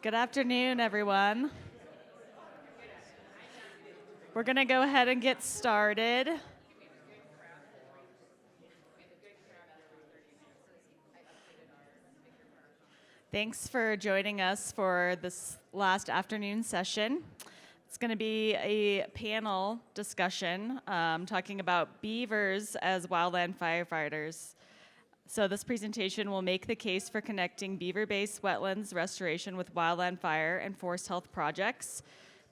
Good afternoon, everyone. We're going to go ahead and get started. Thanks for joining us for this last afternoon session. It's going to be a panel discussion talking about beavers as wildland firefighters. So this presentation will make the case for connecting beaver-based wetlands restoration with wildland fire and forest health projects.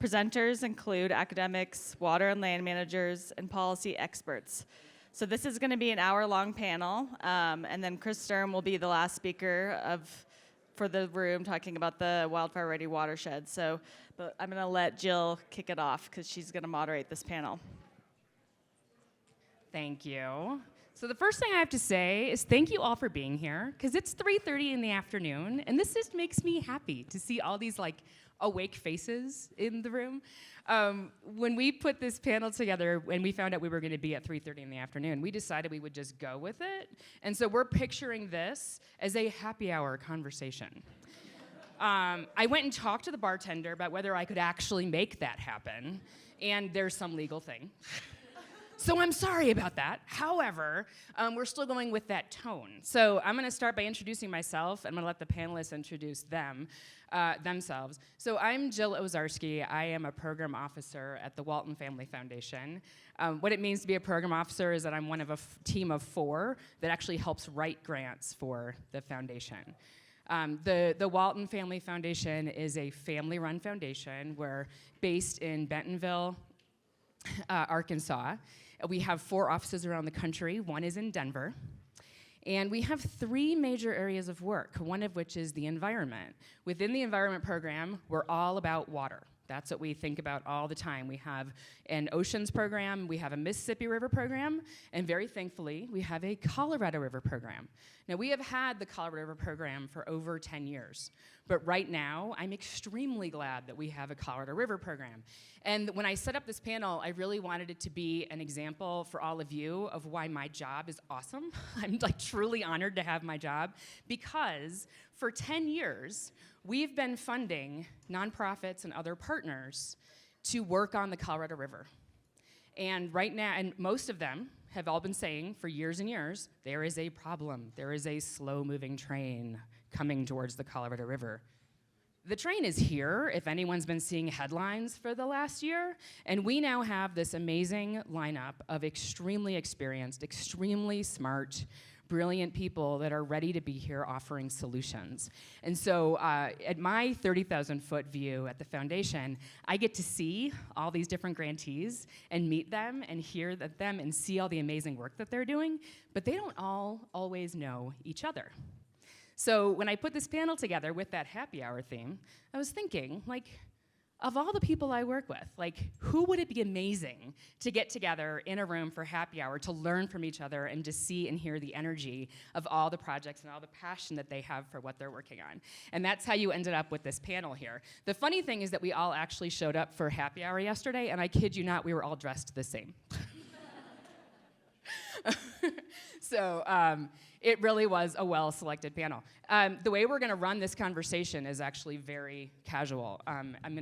Presenters include academics, water and land managers, and policy experts. So this is going to be an hour-long panel, and then Chris Sturm will be the last speaker for the room talking about the wildfire-ready watershed. But I'm going to let Jill kick it off because she's going to moderate this panel. Thank you. So the first thing I have to say is thank you all for being here, because it's 3:30 in the afternoon, and this just makes me happy to see all these awake faces in the room. When we put this panel together, when we found out we were going to be at 3:30 in the afternoon, we decided we would just go with it, and so we're picturing this as a happy hour conversation. I went and talked to the bartender about whether I could actually make that happen, and there's some legal thing. So I'm sorry about that. However, we're still going with that tone. So I'm going to start by introducing myself. I'm going to let the panelists introduce themselves. So I'm Jill Ozarski. I am a program officer at the Walton Family Foundation. What it means to be a program officer is that I'm one of a team of 4 that actually helps write grants for the foundation. The Walton Family Foundation is a family-run foundation. We're based in Bentonville, Arkansas. We have 4 offices around the country. 1 is in Denver. And we have 3 major areas of work, one of which is the environment. Within the environment program, we're all about water. That's what we think about all the time. We have an oceans program, we have a Mississippi River program, and very thankfully, we have a Colorado River program. Now, we have had the Colorado River program for over 10 years, but right now, I'm extremely glad that we have a Colorado River program. And when I set up this panel, I really wanted it to be an example for all of you of why my job is awesome. I'm truly honored to have my job, because for 10 years, we've been funding nonprofits and other partners to work on the Colorado River. And right now, and most of them have all been saying for years and years, there is a problem. There is a slow-moving train coming towards the Colorado River. The train is here, if anyone's been seeing headlines for the last year, and we now have this amazing lineup of extremely experienced, extremely smart, brilliant people that are ready to be here offering solutions. And so at my 30,000-foot view at the foundation, I get to see all these different grantees and meet them and hear them and see all the amazing work that they're doing, but they don't all always know each other. So when I put this panel together with that happy hour theme, I was thinking, of all the people I work with, who would it be amazing to get together in a room for happy hour to learn from each other and to see and hear the energy of all the projects and all the passion that they have for what they're working on. And that's how you ended up with this panel here. The funny thing is that we all actually showed up for happy hour yesterday, and I kid you not, we were all dressed the same. So it really was a well-selected panel. The way we're going to run this conversation is actually very casual.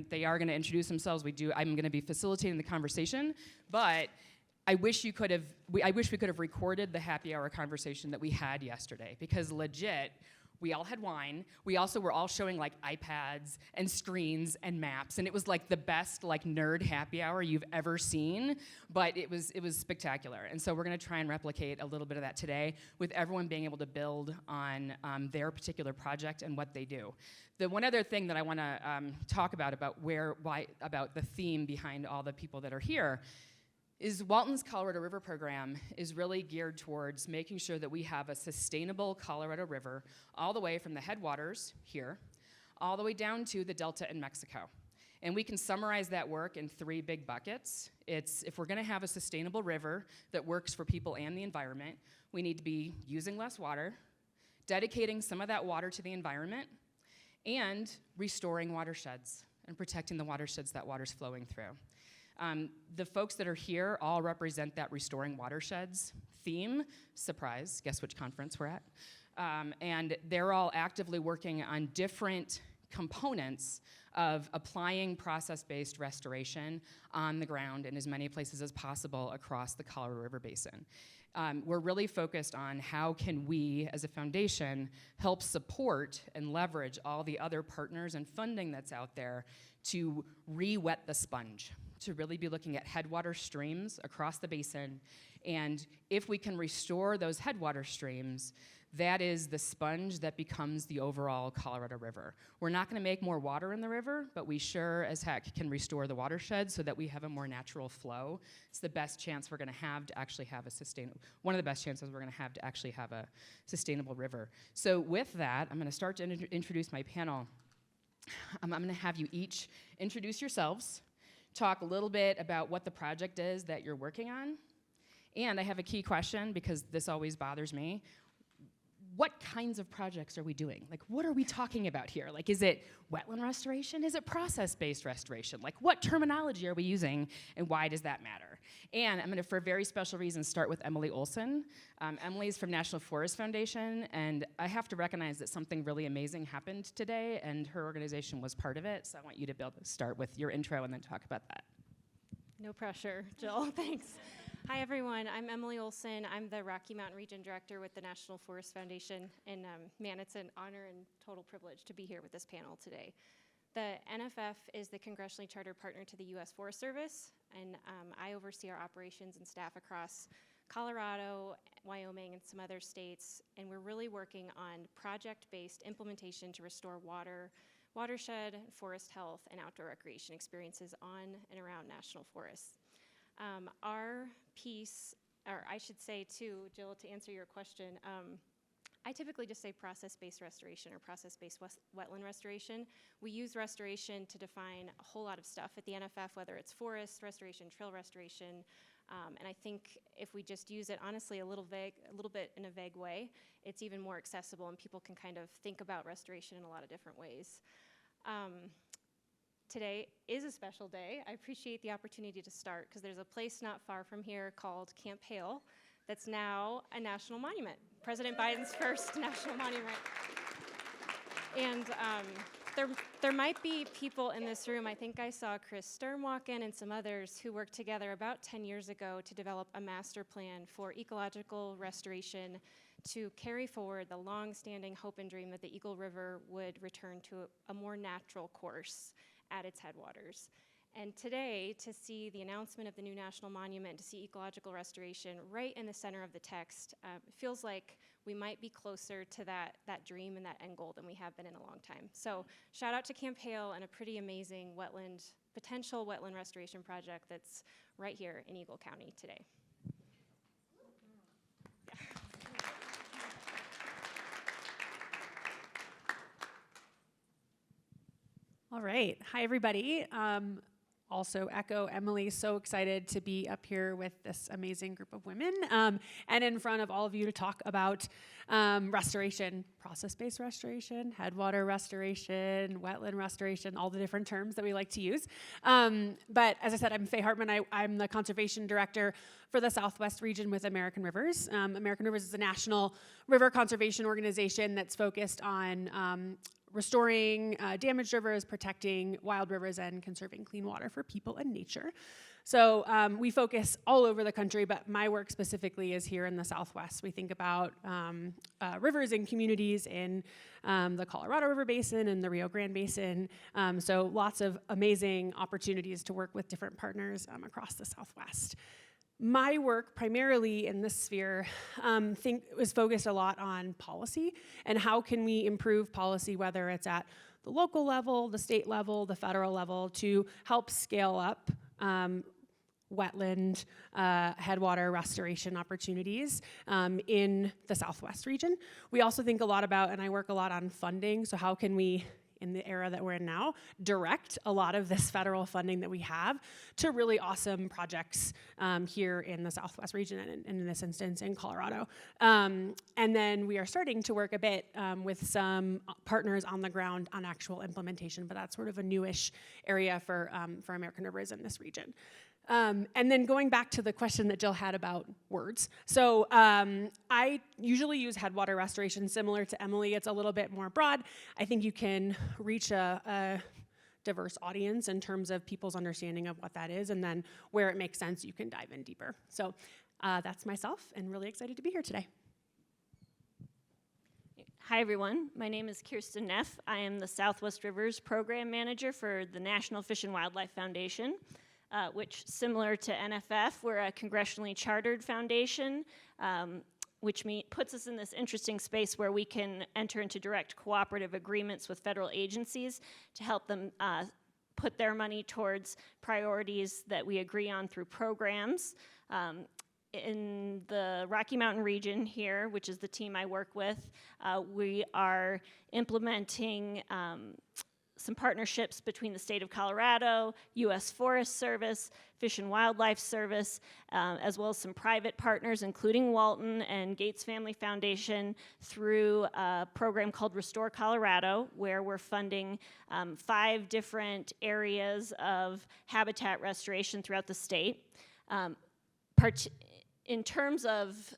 They are going to introduce themselves. I'm going to be facilitating the conversation, but I wish we could have recorded the happy hour conversation that we had yesterday, because legit, we all had wine. We also were all showing iPads and screens and maps, and it was the best nerd happy hour you've ever seen. But it was spectacular, and so we're going to try and replicate a little bit of that today, with everyone being able to build on their particular project and what they do. The one other thing that I want to talk about the theme behind all the people that are here is Walton's Colorado River program is really geared towards making sure that we have a sustainable Colorado River all the way from the headwaters here, all the way down to the Delta in Mexico. And we can summarize that work in 3 big buckets. It's, if we're gonna have a sustainable river that works for people and the environment, we need to be using less water, dedicating some of that water to the environment, and restoring watersheds and protecting the watersheds that water's flowing through. The folks that are here all represent that restoring watersheds theme. Surprise, guess which conference we're at? And they're all actively working on different components of applying process-based restoration on the ground in as many places as possible across the Colorado River Basin. We're really focused on how can we, as a foundation, help support and leverage all the other partners and funding that's out there to re-wet the sponge, to really be looking at headwater streams across the basin. And if we can restore those headwater streams, that is the sponge that becomes the overall Colorado River. We're not gonna make more water in the river, but we sure as heck can restore the watershed so that we have a more natural flow. It's the best chance we're gonna have to actually have a sustainable, one of the best chances we're gonna have to actually have a sustainable river. So with that, I'm gonna start to introduce my panel. I'm gonna have you each introduce yourselves, talk a little bit about what the project is that you're working on. And I have a key question because this always bothers me. What kinds of projects are we doing? Like, what are we talking about here? Like, is it wetland restoration? Is it process-based restoration? Like, what terminology are we using, and why does that matter? And I'm gonna, for very special reasons, start with Emily Olsen. Emily's from National Forest Foundation, and I have to recognize that something really amazing happened today, and her organization was part of it, so I want you to be able to start with your intro and then talk about that. No pressure, Jill, thanks. Hi everyone, I'm Emily Olsen. I'm the Rocky Mountain Region Director with the National Forest Foundation, and man, it's an honor and total privilege to be here with this panel today. The NFF is the congressionally chartered partner to the U.S. Forest Service, and I oversee our operations and staff across Colorado, Wyoming, and some other states, and we're really working on project-based implementation to restore watershed, forest health, and outdoor recreation experiences on and around national forests. Our piece, or I should say too, Jill, to answer your question, I typically just say process-based restoration or process-based wetland restoration. We use restoration to define a whole lot of stuff at the NFF, whether it's forest restoration, trail restoration, and I think if we just use it honestly a little bit in a vague way, it's even more accessible and people can kind of think about restoration in a lot of different ways. Today is a special day. I appreciate the opportunity to start because there's a place not far from here called Camp Hale that's now a national monument, President Biden's first national monument. And there might be people in this room, I think I saw Chris Stern walk in and some others who worked together about 10 years ago to develop a master plan for ecological restoration to carry forward the long-standing hope and dream that the Eagle River would return to a more natural course at its headwaters. And today, to see the announcement of the new national monument, to see ecological restoration right in the center of the text, it feels like we might be closer to that dream and that end goal than we have been in a long time. So shout out to Camp Hale and a pretty amazing potential wetland restoration project that's right here in Eagle County today. All right. Hi, everybody. Also echo Emily, so excited to be up here with this amazing group of women and in front of all of you to talk about restoration, process-based restoration, headwater restoration, wetland restoration, all the different terms that we like to use. But as I said, I'm Faye Hartman. I'm the conservation director for the Southwest region with American Rivers. American Rivers is a national river conservation organization that's focused on restoring damaged rivers, protecting wild rivers, and conserving clean water for people and nature. So we focus all over the country, but my work specifically is here in the Southwest. We think about rivers and communities in the Colorado River Basin and the Rio Grande Basin. So lots of amazing opportunities to work with different partners across the Southwest. My work, primarily in this sphere, was focused a lot on policy and how can we improve policy, whether it's at the local level, the state level, the federal level, to help scale up wetland headwater restoration opportunities in the Southwest region. We also think a lot about, and I work a lot on funding, so how can we, in the era that we're in now, direct a lot of this federal funding that we have to really awesome projects here in the Southwest region and in this instance in Colorado. And then we are starting to work a bit with some partners on the ground on actual implementation, but that's sort of a newish area for American Rivers in this region. And then going back to the question that Jill had about words. So I usually use headwater restoration similar to Emily. It's a little bit more broad. I think you can reach a diverse audience in terms of people's understanding of what that is, and then where it makes sense, you can dive in deeper. So that's myself, and really excited to be here today. Hi, everyone. My name is Kirsten Neff. I am the Southwest Rivers Program Manager for the National Fish and Wildlife Foundation, which, similar to NFF, we're a congressionally chartered foundation, which puts us in this interesting space where we can enter into direct cooperative agreements with federal agencies to help them put their money towards priorities that we agree on through programs. In the Rocky Mountain region here, which is the team I work with, we are implementing some partnerships between the state of Colorado, U.S. Forest Service, Fish and Wildlife Service, as well as some private partners, including Walton and Gates Family Foundation, through a program called Restore Colorado, where we're funding 5 different areas of habitat restoration throughout the state. In terms of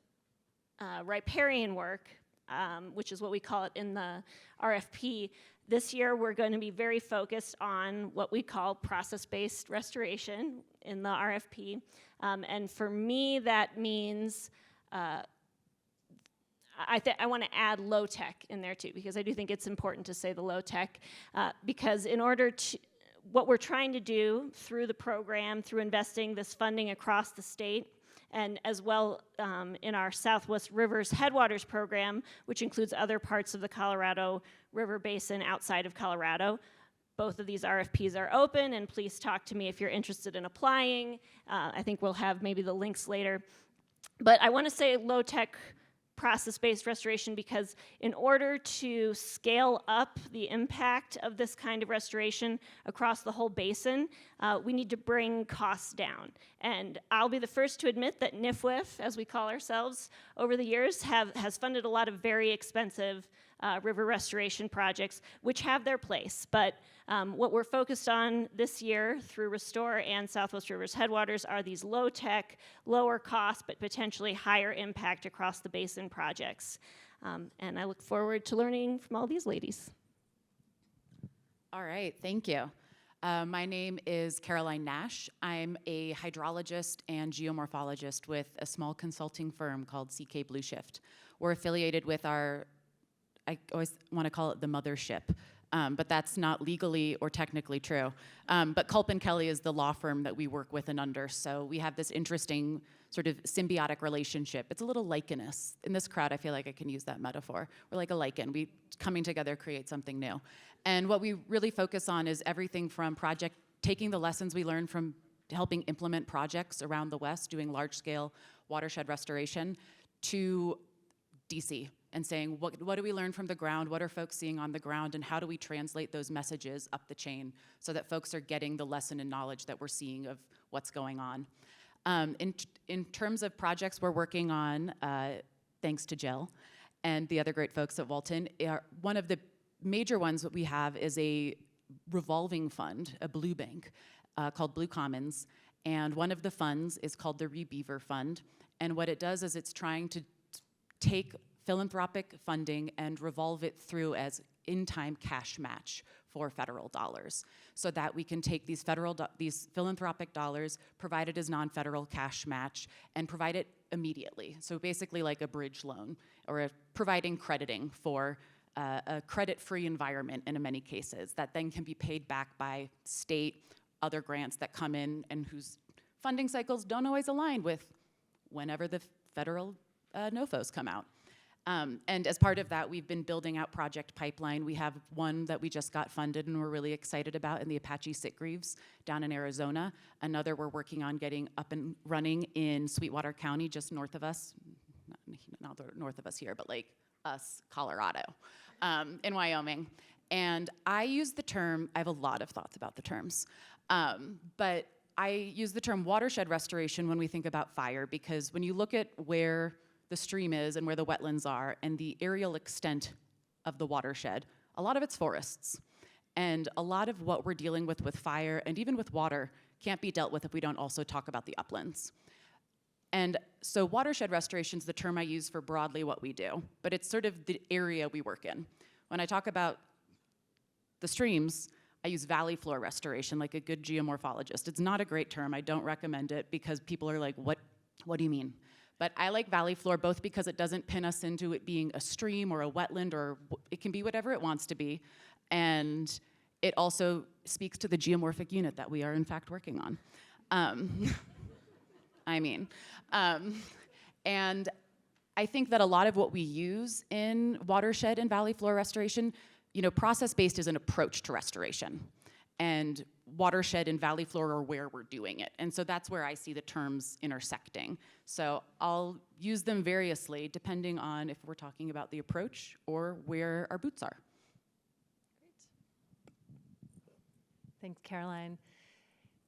riparian work, which is what we call it in the RFP, this year we're going to be very focused on what we call process-based restoration in the RFP. And for me, that means I want to add low-tech in there too, because I do think it's important to say the low-tech, because in order to, what we're trying to do through the program, through investing this funding across the state, and as well in our Southwest Rivers Headwaters program, which includes other parts of the Colorado River Basin outside of Colorado. Both of these RFPs are open, and please talk to me if you're interested in applying. I think we'll have maybe the links later. But I want to say low-tech process-based restoration because in order to scale up the impact of this kind of restoration across the whole basin, we need to bring costs down. And I'll be the first to admit that NIFWIF, as we call ourselves, over the years has funded a lot of very expensive river restoration projects, which have their place. But what we're focused on this year through Restore and Southwest Rivers Headwaters are these low-tech, lower cost, but potentially higher impact across the basin projects. And I look forward to learning from all these ladies. All right, thank you. My name is Caroline Nash. I'm a hydrologist and geomorphologist with a small consulting firm called CK Blueshift. We're affiliated with our, I always want to call it the mothership, but that's not legally or technically true. But Culp & Kelly is the law firm that we work with and under, so we have this interesting sort of symbiotic relationship. It's a little lichenous. In this crowd, I feel like I can use that metaphor. We're like a lichen. We, coming together, create something new. And what we really focus on is everything from taking the lessons we learned from helping implement projects around the West, doing large-scale watershed restoration, to DC, and saying, what do we learn from the ground, what are folks seeing on the ground, and how do we translate those messages up the chain so that folks are getting the lesson and knowledge that we're seeing of what's going on. In terms of projects we're working on, thanks to Jill and the other great folks at Walton, one of the major ones that we have is a revolving fund, a blue bank, called Blue Commons, and one of the funds is called the Beaver Fund, and what it does is it's trying to take philanthropic funding and revolve it through as in-time cash match for federal dollars, so that we can take these philanthropic dollars, provide it as non-federal cash match, and provide it immediately. So basically like a bridge loan, or providing crediting for a credit-free environment in many cases that then can be paid back by state, other grants that come in and whose funding cycles don't always align with whenever the federal NOFOs come out. And as part of that, we've been building out project pipeline. We have one that we just got funded and we're really excited about in the Apache Sitgreaves down in Arizona. Another we're working on getting up and running in Sweetwater County, just north of us. Not north of us here, but like us, Colorado, in Wyoming. And I use the term, I have a lot of thoughts about the terms, but I use the term watershed restoration when we think about fire, because when you look at where the stream is and where the wetlands are and the aerial extent of the watershed, a lot of it's forests. And a lot of what we're dealing with fire and even with water can't be dealt with if we don't also talk about the uplands. And so watershed restoration is the term I use for broadly what we do, but it's sort of the area we work in. When I talk about the streams, I use valley floor restoration like a good geomorphologist. It's not a great term. I don't recommend it because people are like, what do you mean? But I like valley floor both because it doesn't pin us into it being a stream or a wetland, or it can be whatever it wants to be. And it also speaks to the geomorphic unit that we are in fact working on. And I think that a lot of what we use in watershed and valley floor restoration, process-based is an approach to restoration. And watershed and valley floor are where we're doing it. And so that's where I see the terms intersecting. So I'll use them variously depending on if we're talking about the approach or where our boots are. Thanks, Caroline.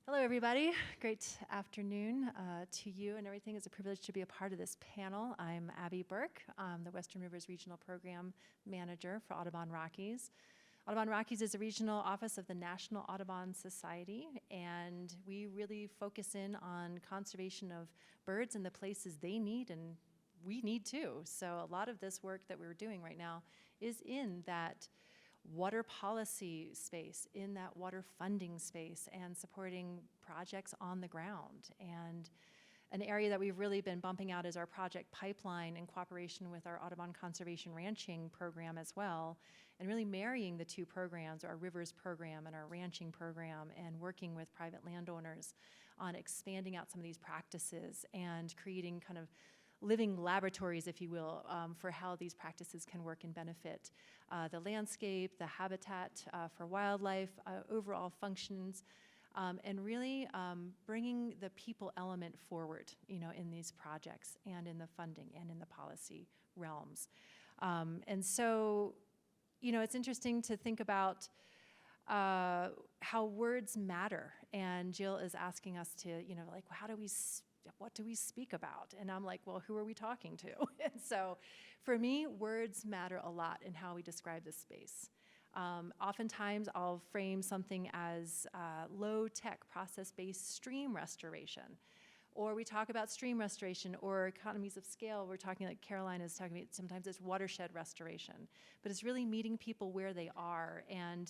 Hello, everybody. Great afternoon to you and everything. It's a privilege to be a part of this panel. I'm Abby Burk. I'm the Western Rivers Regional Program Manager for Audobon Rockies. Audubon Rockies is a regional office of the National Audubon Society, and we really focus in on conservation of birds in the places they need and we need too. So a lot of this work that we're doing right now is in that water policy space, in that water funding space, and supporting projects on the ground. And an area that we've really been bumping out is our project pipeline in cooperation with our Audubon Conservation Ranching program as well, and really marrying the two programs, our rivers program and our ranching program, and working with private landowners on expanding out some of these practices and creating kind of living laboratories, if you will, for how these practices can work and benefit the landscape, the habitat for wildlife, overall functions, and really bringing the people element forward, in these projects and in the funding and in the policy realms. And so, it's interesting to think about how words matter. And Jill is asking us to, like, what do we speak about? And I'm like, well, who are we talking to? And so for me, words matter a lot in how we describe this space. Oftentimes I'll frame something as low-tech process-based stream restoration. Or we talk about stream restoration or economies of scale. We're talking, like Caroline is talking about, sometimes it's watershed restoration. But it's really meeting people where they are. And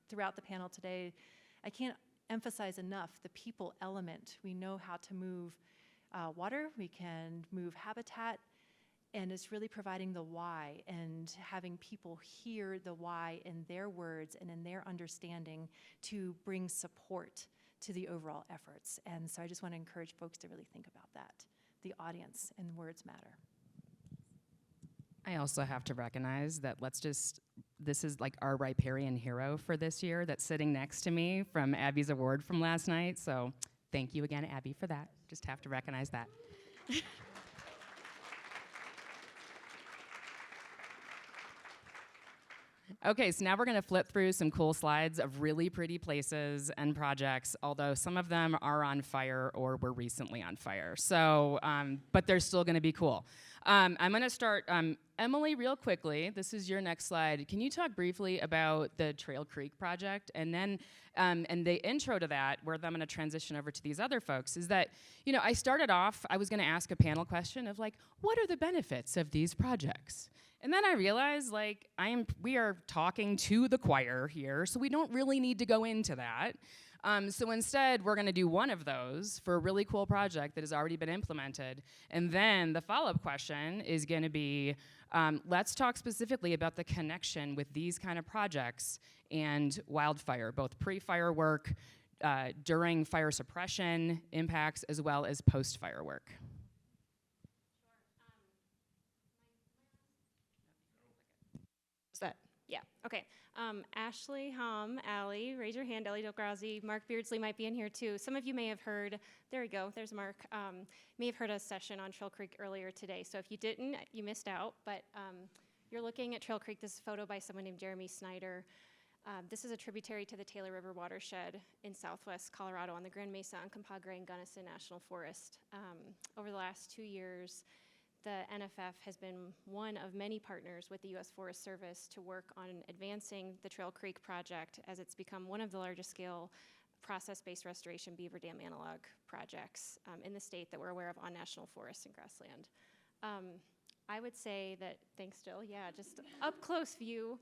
throughout the panel today, I can't emphasize enough the people element. We know how to move water, we can move habitat, and it's really providing the why and having people hear the why in their words and in their understanding to bring support to the overall efforts. And so I just want to encourage folks to really think about that. The audience and words matter. I also have to recognize that this is like our riparian hero for this year that's sitting next to me from Abby's award from last night. So thank you again, Abby, for that. Just have to recognize that. Okay, so now we're gonna flip through some cool slides of really pretty places and projects, although some of them are on fire or were recently on fire. So, but they're still gonna be cool. I'm gonna start, Emily, real quickly, this is your next slide. Can you talk briefly about the Trail Creek project? And then, and the intro to that, where I'm gonna transition over to these other folks, is that, I started off, I was gonna ask a panel question of like, what are the benefits of these projects? And then I realized, we are talking to the choir here, so we don't really need to go into that. So instead, we're gonna do one of those for a really cool project that has already been implemented. And then the follow-up question is gonna be, let's talk specifically about the connection with these kind of projects and wildfire, both pre-fire work, during fire suppression impacts, as well as post-fire work. Yeah, okay. Ashley, Allie, raise your hand, Ellie Delgrazi, Mark Beardsley might be in here too. Some of you may have heard, there we go, there's Mark, may have heard a session on Trail Creek earlier today. So if you didn't, you missed out, but you're looking at Trail Creek. This is a photo by someone named Jeremy Snyder. This is a tributary to the Taylor River watershed in southwest Colorado on the Grand Mesa, Uncompahgre, and Gunnison National Forest. Over the last 2 years, the NFF has been one of many partners with the U.S. Forest Service to work on advancing the Trail Creek project, as it's become one of the largest scale process-based restoration beaver dam analog projects in the state that we're aware of on national forests and grassland. I would say that, thanks Jill, yeah, just up close view,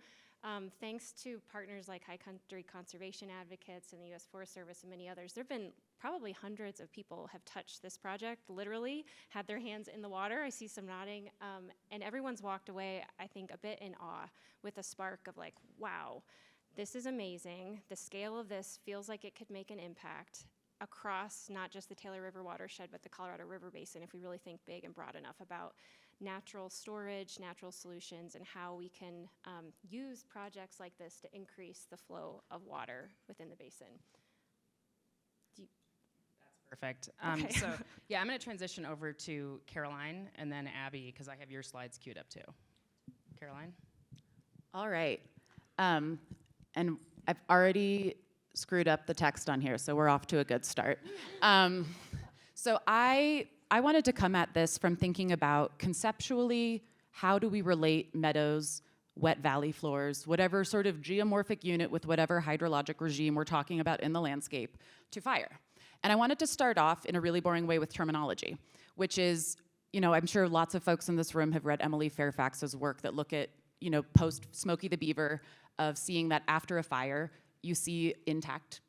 thanks to partners like High Country Conservation Advocates and the U.S. Forest Service and many others, there have been probably hundreds of people have touched this project, literally, had their hands in the water. I see some nodding, and everyone's walked away, I think, a bit in awe with a spark of like, wow, this is amazing. The scale of this feels like it could make an impact across not just the Taylor River watershed, but the Colorado River Basin, if we really think big and broad enough about natural storage, natural solutions, and how we can use projects like this to increase the flow of water within the basin. Perfect. Okay. So yeah, I'm going to transition over to Caroline and then Abby because I have your slides queued up too. Caroline? All right. And I've already screwed up the text on here, so we're off to a good start. So I wanted to come at this from thinking about conceptually, how do we relate meadows, wet valley floors, whatever sort of geomorphic unit with whatever hydrologic regime we're talking about in the landscape, to fire. And I wanted to start off in a really boring way with terminology, which is, I'm sure lots of folks in this room have read Emily Fairfax's work that look at, post Smokey the Beaver, of seeing that after a fire, you see intact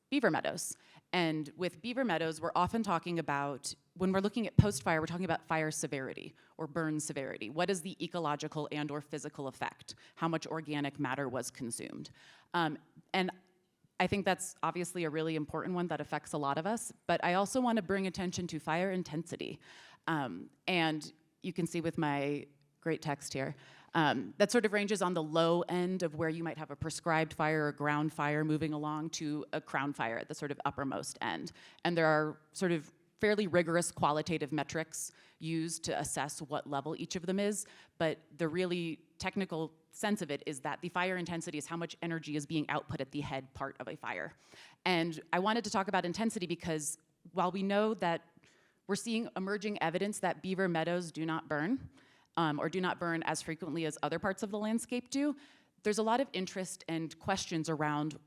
beaver meadows. And with beaver meadows, we're often talking about, when we're looking at post-fire, we're talking about fire severity or burn severity. What is the ecological and or physical effect? How much organic matter was consumed? And I think that's obviously a really important one that affects a lot of us, but I also want to bring attention to fire intensity. And you can see with my great text here, that sort of ranges on the low end of where you might have a prescribed fire or ground fire moving along to a crown fire at the sort of uppermost end. And there are sort of fairly rigorous qualitative metrics used to assess what level each of them is, but the really technical sense of it is that the fire intensity is how much energy is being output at the head part of a fire. And I wanted to talk about intensity because while we know that we're seeing emerging evidence that beaver meadows do not burn, or do not burn as frequently as other parts of the landscape do, there's a lot of interest and questions around,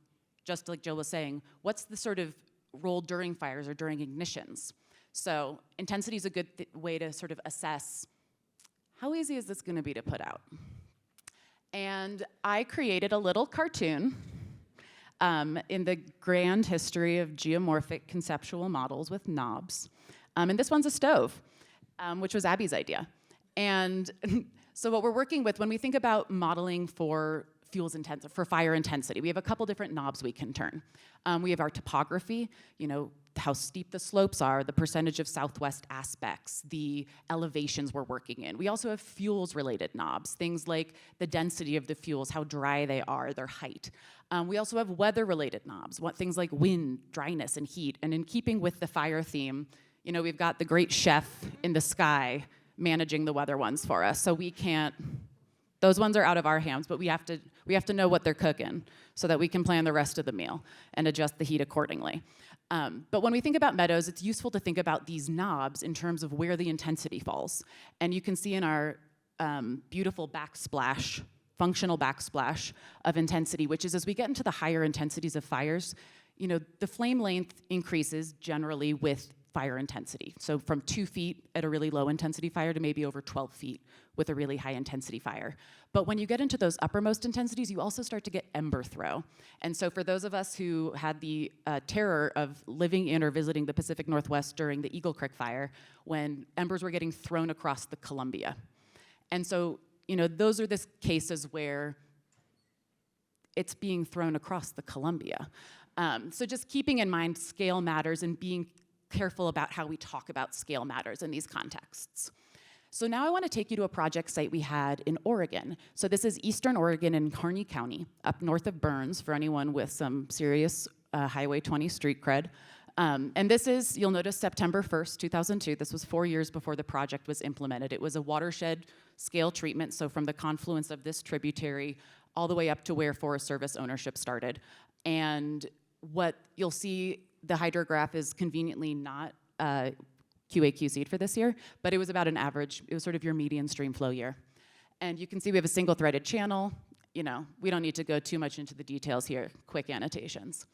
just like Jill was saying, what's the sort of role during fires or during ignitions? So intensity is a good way to sort of assess how easy is this gonna be to put out? And I created a little cartoon in the grand history of geomorphic conceptual models with knobs. And this one's a stove, which was Abby's idea. And so what we're working with when we think about modeling for for fire intensity, we have a couple different knobs we can turn. We have our topography, how steep the slopes are, the percentage of southwest aspects, the elevations we're working in. We also have fuels-related knobs, things like the density of the fuels, how dry they are, their height. We also have weather-related knobs, things like wind, dryness, and heat. And in keeping with the fire theme, we've got the great chef in the sky managing the weather ones for us. So we can't, those ones are out of our hands, but we have to know what they're cooking so that we can plan the rest of the meal and adjust the heat accordingly. But when we think about meadows, it's useful to think about these knobs in terms of where the intensity falls. And you can see in our beautiful backsplash, functional backsplash of intensity, which is as we get into the higher intensities of fires, the flame length increases generally with fire intensity. So from 2 feet at a really low intensity fire to maybe over 12 feet with a really high intensity fire. But when you get into those uppermost intensities, you also start to get ember throw. And so for those of us who had the terror of living in or visiting the Pacific Northwest during the Eagle Creek fire, when embers were getting thrown across the Columbia. And so, those are the cases where it's being thrown across the Columbia. So just keeping in mind scale matters and being careful about how we talk about scale matters in these contexts. So now I want to take you to a project site we had in Oregon. So this is Eastern Oregon in Kearney County, up north of Burns, for anyone with some serious Highway 20 street cred. And this is, you'll notice, September 1st, 2002. This was 4 years before the project was implemented. It was a watershed scale treatment, so from the confluence of this tributary all the way up to where Forest Service ownership started. And what you'll see, the hydrograph is conveniently not QA/QC'd for this year, but it was about an average. It was sort of your median stream flow year. And you can see we have a single threaded channel. We don't need to go too much into the details here, quick annotations.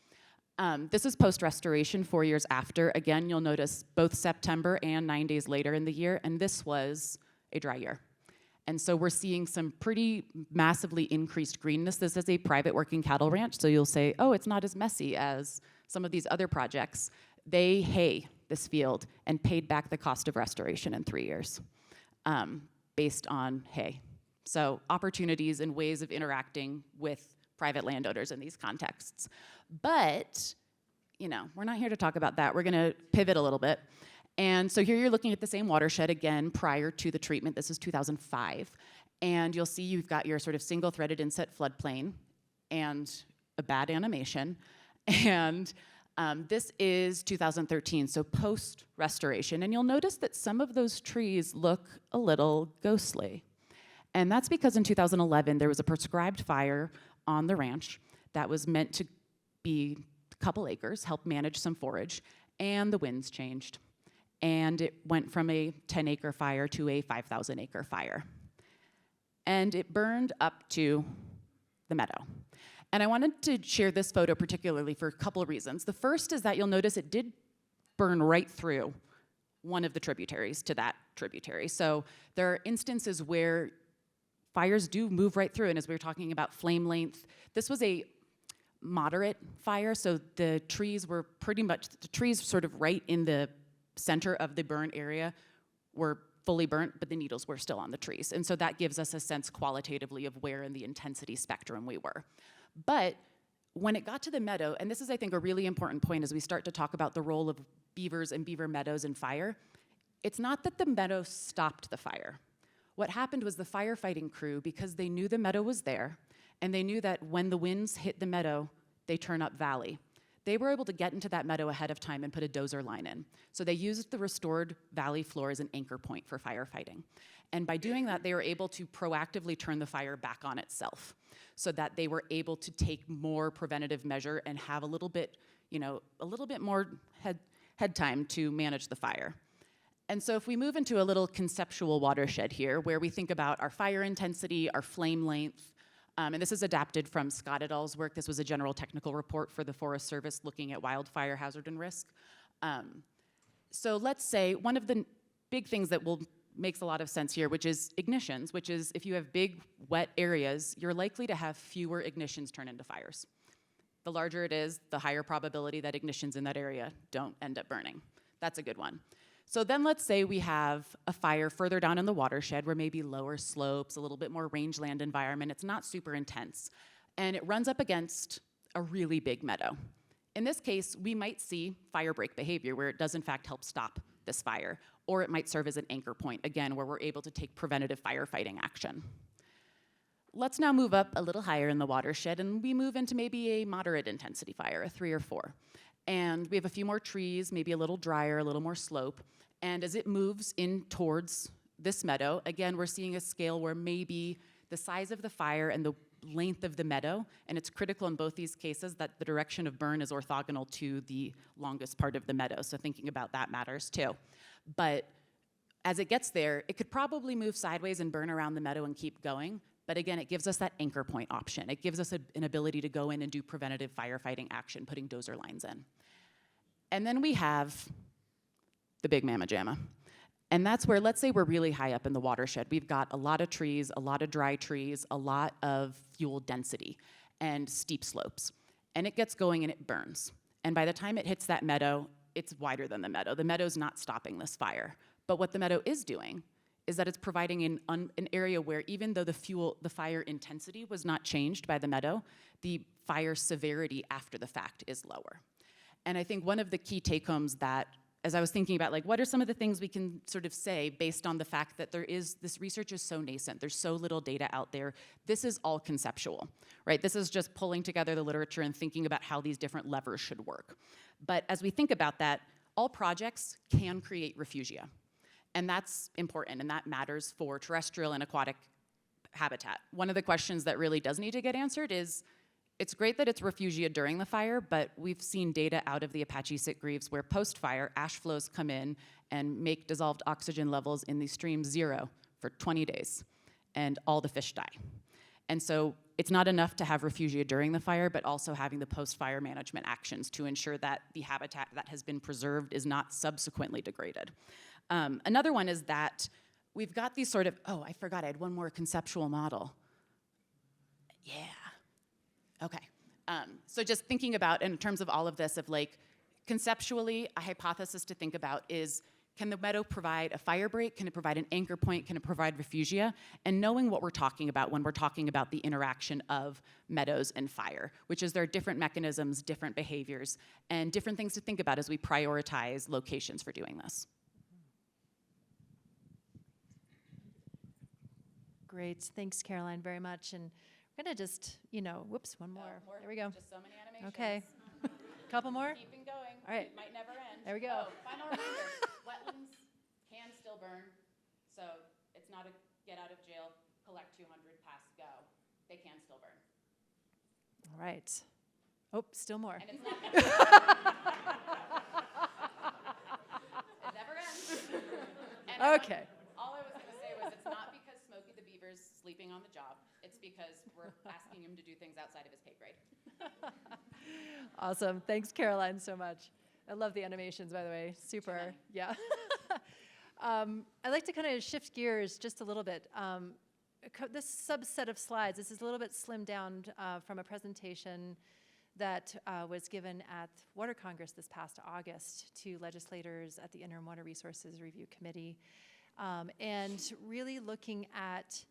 This is post-restoration, 4 years after. Again, you'll notice both September and 9 days later in the year, and this was a dry year. And so we're seeing some pretty massively increased greenness. This is a private working cattle ranch, so you'll say, oh, it's not as messy as some of these other projects. They hay this field and paid back the cost of restoration in 3 years based on hay. So opportunities and ways of interacting with private landowners in these contexts. But, you know, we're not here to talk about that. We're gonna pivot a little bit. And so here you're looking at the same watershed again prior to the treatment. This is 2005. And you'll see you've got your sort of single-threaded inset floodplain and a bad animation. And this is 2013, so post-restoration. And you'll notice that some of those trees look a little ghostly. And that's because in 2011, there was a prescribed fire on the ranch that was meant to be a couple acres, help manage some forage, and the winds changed. And it went from a 10-acre fire to a 5,000-acre fire. And it burned up to the meadow. And I wanted to share this photo particularly for a couple of reasons. The first is that you'll notice it did burn right through one of the tributaries to that tributary. So there are instances where fires do move right through, and as we were talking about flame length, this was a moderate fire, so the trees were the trees sort of right in the center of the burn area were fully burnt, but the needles were still on the trees. And so that gives us a sense qualitatively of where in the intensity spectrum we were. But when it got to the meadow, and this is, I think, a really important point as we start to talk about the role of beavers and beaver meadows in fire, it's not that the meadow stopped the fire. What happened was the firefighting crew, because they knew the meadow was there, and they knew that when the winds hit the meadow, they turn up valley. They were able to get into that meadow ahead of time and put a dozer line in. So they used the restored valley floor as an anchor point for firefighting. And by doing that, they were able to proactively turn the fire back on itself so that they were able to take more preventative measure and have a little bit more head time to manage the fire. And so if we move into a little conceptual watershed here, where we think about our fire intensity, our flame length, and this is adapted from Scott et al.'s work. This was a general technical report for the Forest Service looking at wildfire hazard and risk. So let's say one of the big things that makes a lot of sense here, which is ignitions, which is if you have big, wet areas, you're likely to have fewer ignitions turn into fires. The larger it is, the higher probability that ignitions in that area don't end up burning. That's a good one. So then let's say we have a fire further down in the watershed where maybe lower slopes, a little bit more rangeland environment, it's not super intense, and it runs up against a really big meadow. In this case, we might see fire break behavior where it does in fact help stop this fire, or it might serve as an anchor point, again, where we're able to take preventative firefighting action. Let's now move up a little higher in the watershed, and we move into maybe a moderate intensity fire, a 3 or 4. And we have a few more trees, maybe a little drier, a little more slope. And as it moves in towards this meadow, again, we're seeing a scale where maybe the size of the fire and the length of the meadow, and it's critical in both these cases that the direction of burn is orthogonal to the longest part of the meadow. So thinking about that matters too. But as it gets there, it could probably move sideways and burn around the meadow and keep going. But again, it gives us that anchor point option. It gives us an ability to go in and do preventative firefighting action, putting dozer lines in. And then we have the big mamma jamma. And that's where, let's say we're really high up in the watershed. We've got a lot of trees, a lot of dry trees, a lot of fuel density, and steep slopes. And it gets going and it burns. And by the time it hits that meadow, it's wider than the meadow. The meadow's not stopping this fire. But what the meadow is doing is that it's providing an area where even though the fire intensity was not changed by the meadow, the fire severity after the fact is lower. And I think one of the key take-homes that, as I was thinking about, like, what are some of the things we can sort of say based on the fact that this research is so nascent, there's so little data out there, this is all conceptual, right? This is just pulling together the literature and thinking about how these different levers should work. But as we think about that, all projects can create refugia. And that's important, and that matters for terrestrial and aquatic habitat. One of the questions that really does need to get answered is, it's great that it's refugia during the fire, but we've seen data out of the Apache Sitgreaves where post-fire, ash flows come in and make dissolved oxygen levels in these streams 0 for 20 days, and all the fish die. And so it's not enough to have refugia during the fire, but also having the post-fire management actions to ensure that the habitat that has been preserved is not subsequently degraded. Another one is that we've got these sort of, oh, I forgot I had one more conceptual model. Yeah. Okay. So just thinking about, in terms of all of this, of like, conceptually, a hypothesis to think about is, can the meadow provide a fire break? Can it provide an anchor point? Can it provide refugia? And knowing what we're talking about when we're talking about the interaction of meadows and fire, which is there are different mechanisms, different behaviors, and different things to think about as we prioritize locations for doing this. Great. Thanks, Caroline, very much. And we're going to just, whoops, one more. There we go. Just so many animations. Okay. Couple more? Keeping going. All right. It might never end. There we go. Oh, final reminder. Wetlands can still burn. So it's not a get out of jail, collect 200, pass, go. They can still burn. All right. Oh, still more. And it's not it never ends. And Okay. all I was going to say was it's not because Smokey the Beaver's sleeping on the job. It's because we're asking him to do things outside of his pay grade. Awesome. Thanks, Caroline, so much. I love the animations, by the way. Super. Yeah. I'd like to kind of shift gears just a little bit. This subset of slides, this is a little bit slimmed down from a presentation that was given at Water Congress this past August to legislators at the Interim Water Resources Review Committee. And really looking at,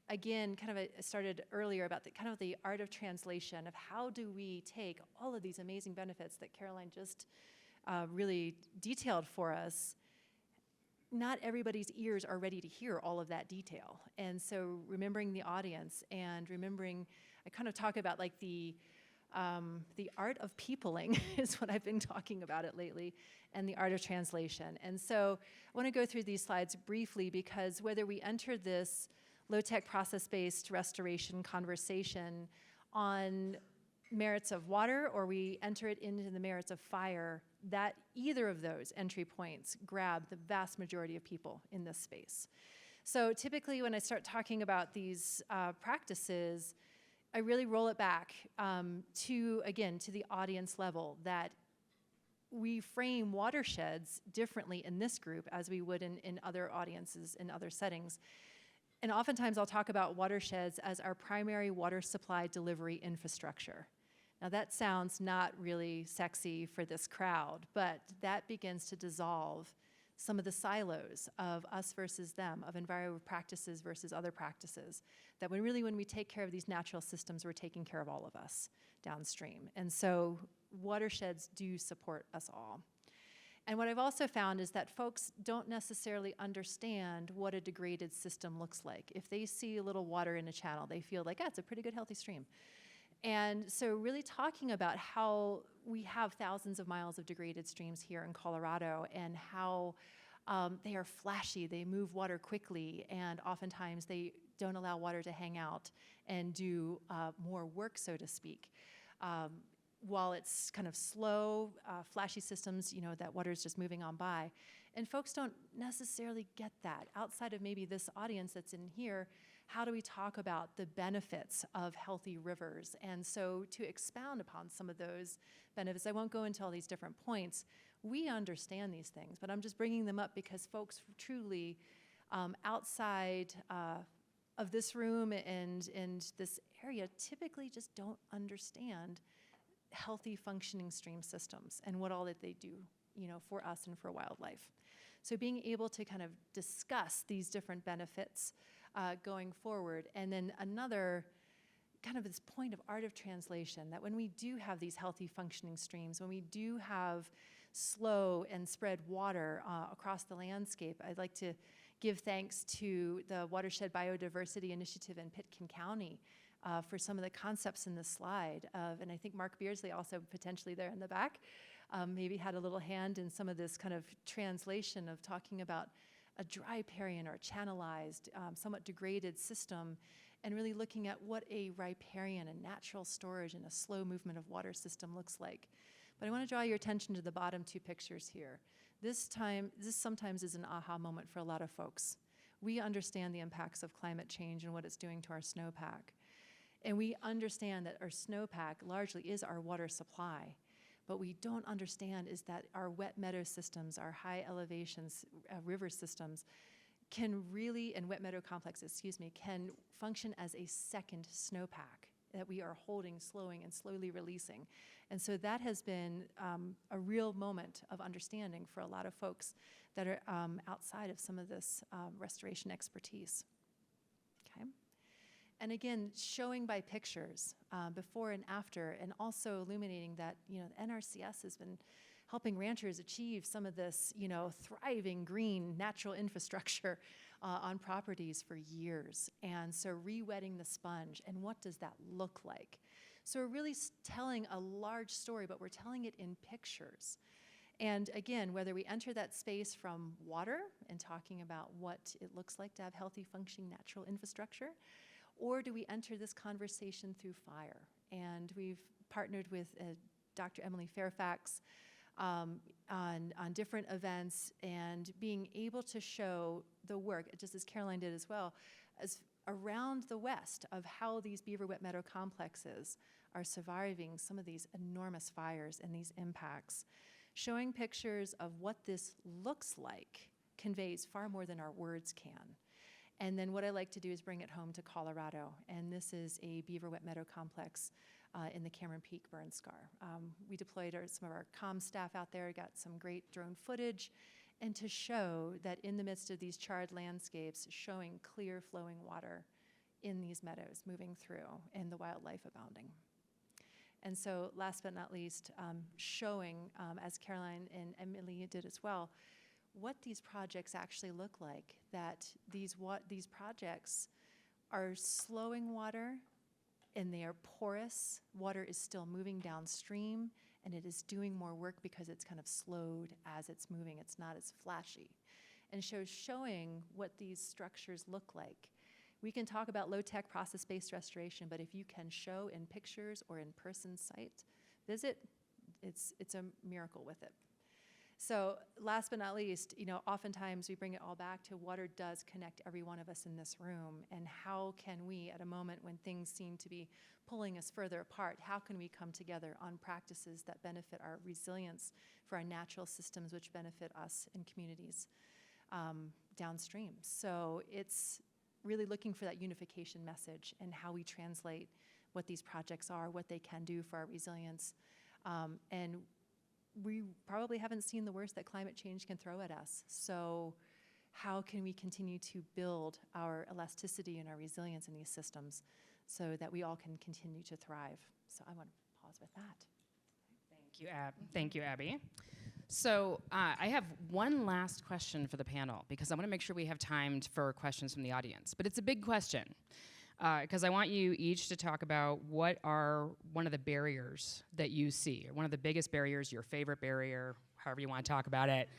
again, I started earlier about the art of translation of how do we take all of these amazing benefits that Caroline just really detailed for us. Not everybody's ears are ready to hear all of that detail. And so remembering the audience and remembering, I kind of talk about like the art of peopling is what I've been talking about it lately, and the art of translation. And so I want to go through these slides briefly because whether we enter this low-tech process-based restoration conversation on merits of water or we enter it into the merits of fire, that either of those entry points grab the vast majority of people in this space. So typically when I start talking about these practices, I really roll it back to the audience level, that we frame watersheds differently in this group as we would in other audiences, in other settings. And oftentimes I'll talk about watersheds as our primary water supply delivery infrastructure. Now that sounds not really sexy for this crowd, but that begins to dissolve some of the silos of us versus them, of environmental practices versus other practices, that when we take care of these natural systems, we're taking care of all of us downstream. And so watersheds do support us all. And what I've also found is that folks don't necessarily understand what a degraded system looks like. If they see a little water in a channel, they feel like, it's a pretty good, healthy stream. And so really talking about how we have thousands of miles of degraded streams here in Colorado and how they are flashy, they move water quickly, and oftentimes they don't allow water to hang out and do more work, so to speak. While it's kind of slow, flashy systems, that water is just moving on by. And folks don't necessarily get that. Outside of maybe this audience that's in here, how do we talk about the benefits of healthy rivers? And so to expound upon some of those benefits, I won't go into all these different points. We understand these things, but I'm just bringing them up because folks truly outside of this room and this area typically just don't understand healthy functioning stream systems and what all that they do, for us and for wildlife. So being able to kind of discuss these different benefits going forward. And then another kind of this point of art of translation, that when we do have these healthy functioning streams, when we do have slow and spread water across the landscape, I'd like to give thanks to the Watershed Biodiversity Initiative in Pitkin County for some of the concepts in this slide. And I think Mark Beardsley also potentially there in the back maybe had a little hand in some of this kind of translation of talking about a dry riparian or a channelized, somewhat degraded system, and really looking at what a riparian, a natural storage and a slow movement of water system looks like. But I want to draw your attention to the bottom two pictures here. This sometimes is an aha moment for a lot of folks. We understand the impacts of climate change and what it's doing to our snowpack. And we understand that our snowpack largely is our water supply. What we don't understand is that our wet meadow systems, our high elevations, river systems, can really, and wet meadow complexes, excuse me, can function as a second snowpack that we are holding, slowing, and slowly releasing. And so that has been a real moment of understanding for a lot of folks that are outside of some of this restoration expertise. Okay. And again, showing by pictures before and after, and also illuminating that, you know, the NRCS has been helping ranchers achieve some of this, you know, thriving green natural infrastructure on properties for years. And so re-wetting the sponge, and what does that look like? So we're really telling a large story, but we're telling it in pictures. And again, whether we enter that space from water and talking about what it looks like to have healthy, functioning natural infrastructure, or do we enter this conversation through fire? And we've partnered with Dr. Emily Fairfax on different events, and being able to show the work, just as Caroline did as well, as around the West, of how these beaver wet meadow complexes are surviving some of these enormous fires and these impacts. Showing pictures of what this looks like conveys far more than our words can. And then what I like to do is bring it home to Colorado, and this is a beaver wet meadow complex in the Cameron Peak burn scar. We deployed some of our comm staff out there, got some great drone footage, and to show that in the midst of these charred landscapes, showing clear flowing water in these meadows moving through, and the wildlife abounding. And so last but not least, showing, as Caroline and Emily did as well, what these projects actually look like, that these projects are slowing water, and they are porous. Water is still moving downstream, and it is doing more work because it's kind of slowed as it's moving. It's not as flashy. And showing what these structures look like. We can talk about low-tech process-based restoration, but if you can show in pictures or in person site visit, it's a miracle with it. So last but not least, you know, oftentimes we bring it all back to water does connect every one of us in this room, and how can we, at a moment when things seem to be pulling us further apart, how can we come together on practices that benefit our resilience for our natural systems, which benefit us and communities downstream? So it's really looking for that unification message and how we translate what these projects are, what they can do for our resilience, and we probably haven't seen the worst that climate change can throw at us. So how can we continue to build our elasticity and our resilience in these systems so that we all can continue to thrive? So I want to pause with that. Thank you, Abby. So I have one last question for the panel, because I want to make sure we have time for questions from the audience. But it's a big question, because I want you each to talk about what are one of the barriers that you see, or one of the biggest barriers, your favorite barrier, however you want to talk about it,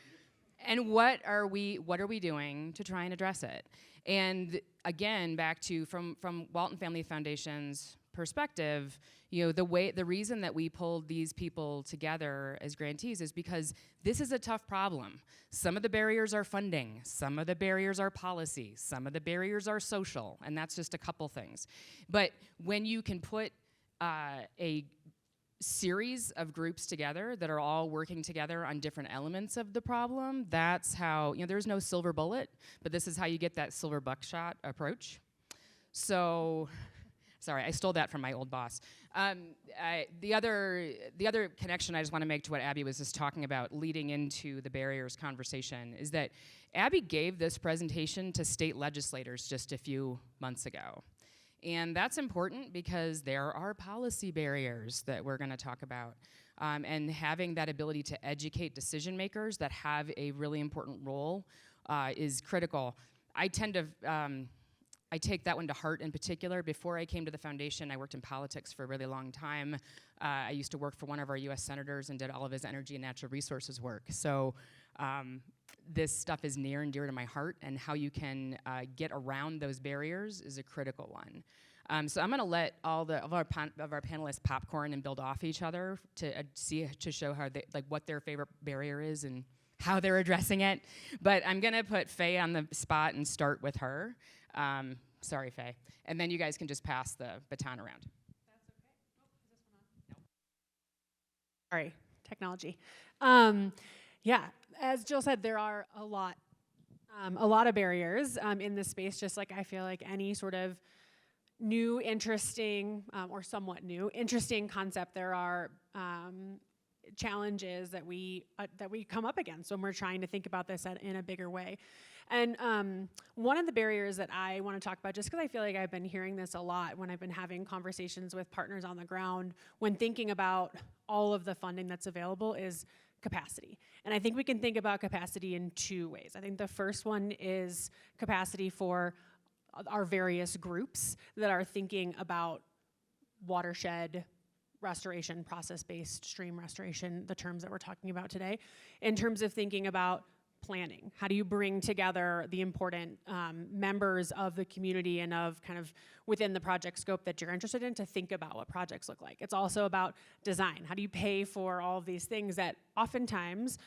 and what are we doing to try and address it? And again, back to from Walton Family Foundation's perspective, you know, the reason that we pulled these people together as grantees is because this is a tough problem. Some of the barriers are funding, some of the barriers are policy, some of the barriers are social, and that's just a couple things. But when you can put a series of groups together that are all working together on different elements of the problem, that's how, you know, there's no silver bullet, but this is how you get that silver buckshot approach. So, sorry, I stole that from my old boss. The other connection I just want to make to what Abby was just talking about leading into the barriers conversation is that Abby gave this presentation to state legislators just a few months ago. And that's important because there are policy barriers that we're going to talk about. And having that ability to educate decision makers that have a really important role is critical. I tend to, I take that one to heart in particular. Before I came to the foundation, I worked in politics for a really long time. I used to work for one of our US senators and did all of his energy and natural resources work. So this stuff is near and dear to my heart, and how you can get around those barriers is a critical one. So I'm gonna let all of our panelists popcorn and build off each other to show how they, like, what their favorite barrier is and how they're addressing it. But I'm gonna put Faye on the spot and start with her. Sorry, Faye. And then you guys can just pass the baton around. Sorry, technology. Yeah, as Jill said, there are a lot of barriers in this space, just like I feel like any sort of new, interesting, or somewhat new, interesting concept, there are challenges that we come up against when we're trying to think about this in a bigger way. And one of the barriers that I want to talk about, just because I feel like I've been hearing this a lot when I've been having conversations with partners on the ground, when thinking about all of the funding that's available, is capacity. And I think we can think about capacity in two ways. I think the first one is capacity for our various groups that are thinking about watershed restoration, process-based stream restoration, the terms that we're talking about today, in terms of thinking about planning. How do you bring together the important members of the community and of kind of within the project scope that you're interested in to think about what projects look like? It's also about design. How do you pay for all of these things that oftentimes